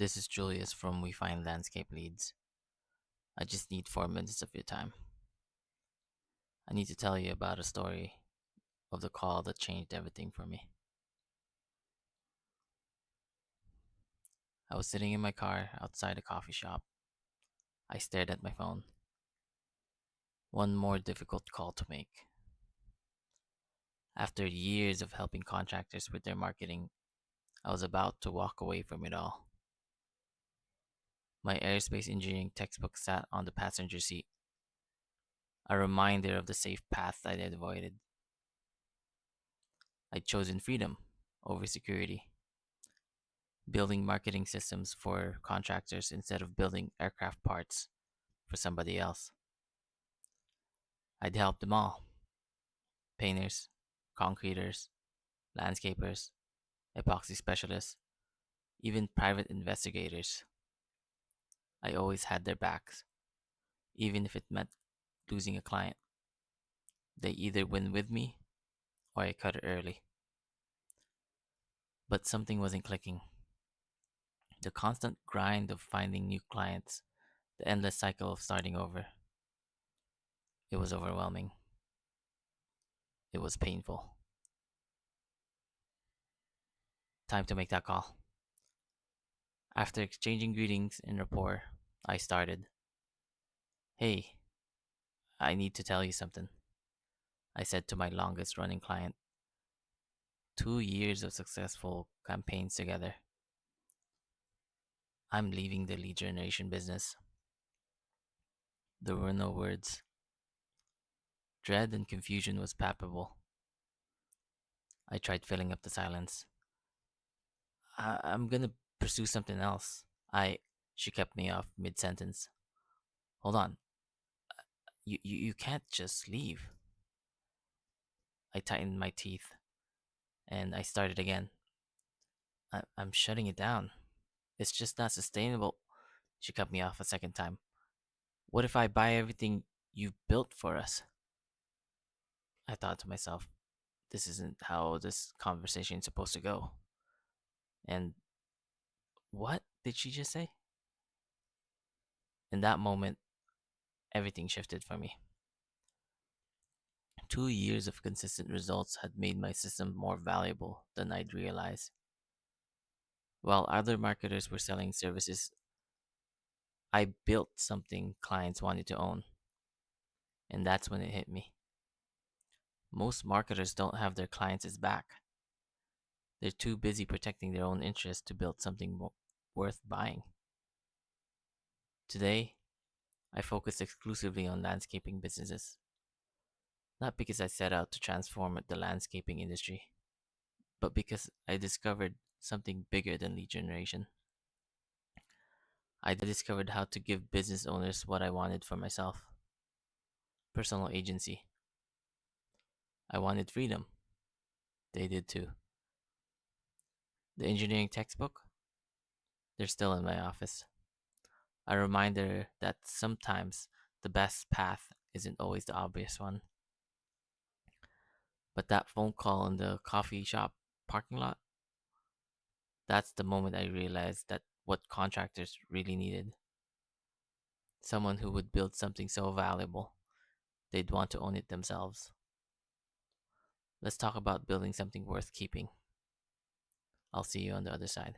This is Julius from We Find Landscape Leads. I just need 4 minutes of your time. I need to tell you about a story of the call that changed everything for me. I was sitting in my car outside a coffee shop. I stared at my phone. One more difficult call to make. After years of helping contractors with their marketing, I was about to walk away from it all. My aerospace engineering textbook sat on the passenger seat, a reminder of the safe path I'd avoided. I'd chosen freedom over security, building marketing systems for contractors instead of building aircraft parts for somebody else. I'd help them all: painters, concreters, landscapers, epoxy specialists, even private investigators. I always had their backs, even if it meant losing a client. They either win with me or I cut it early. But something wasn't clicking. The constant grind of finding new clients, the endless cycle of starting over. It was overwhelming. It was painful. Time to make that call. After exchanging greetings and rapport, I started. Hey, I need to tell you something, I said to my longest running client. 2 years of successful campaigns together. I'm leaving the lead generation business. There were no words. Dread and confusion was palpable. I tried filling up the silence. I'm gonna pursue something else. She kept me off mid sentence. Hold on. You can't just leave. I tightened my teeth and I started again. I'm shutting it down. It's just not sustainable. She cut me off a second time. What if I buy everything you've built for us? I thought to myself, this isn't how this conversation is supposed to go. And what did she just say? In that moment, everything shifted for me. 2 years of consistent results had made my system more valuable than I'd realized. While other marketers were selling services, I built something clients wanted to own. And that's when it hit me. Most marketers don't have their clients' back. They're too busy protecting their own interests to build something worth buying. Today, I focus exclusively on landscaping businesses, not because I set out to transform the landscaping industry, but because I discovered something bigger than lead generation. I discovered how to give business owners what I wanted for myself: personal agency. I wanted freedom. They did too. The engineering textbook? They're still in my office. A reminder that sometimes the best path isn't always the obvious one. But that phone call in the coffee shop parking lot, that's the moment I realized that what contractors really needed: someone who would build something so valuable they'd want to own it themselves. Let's talk about building something worth keeping. I'll see you on the other side.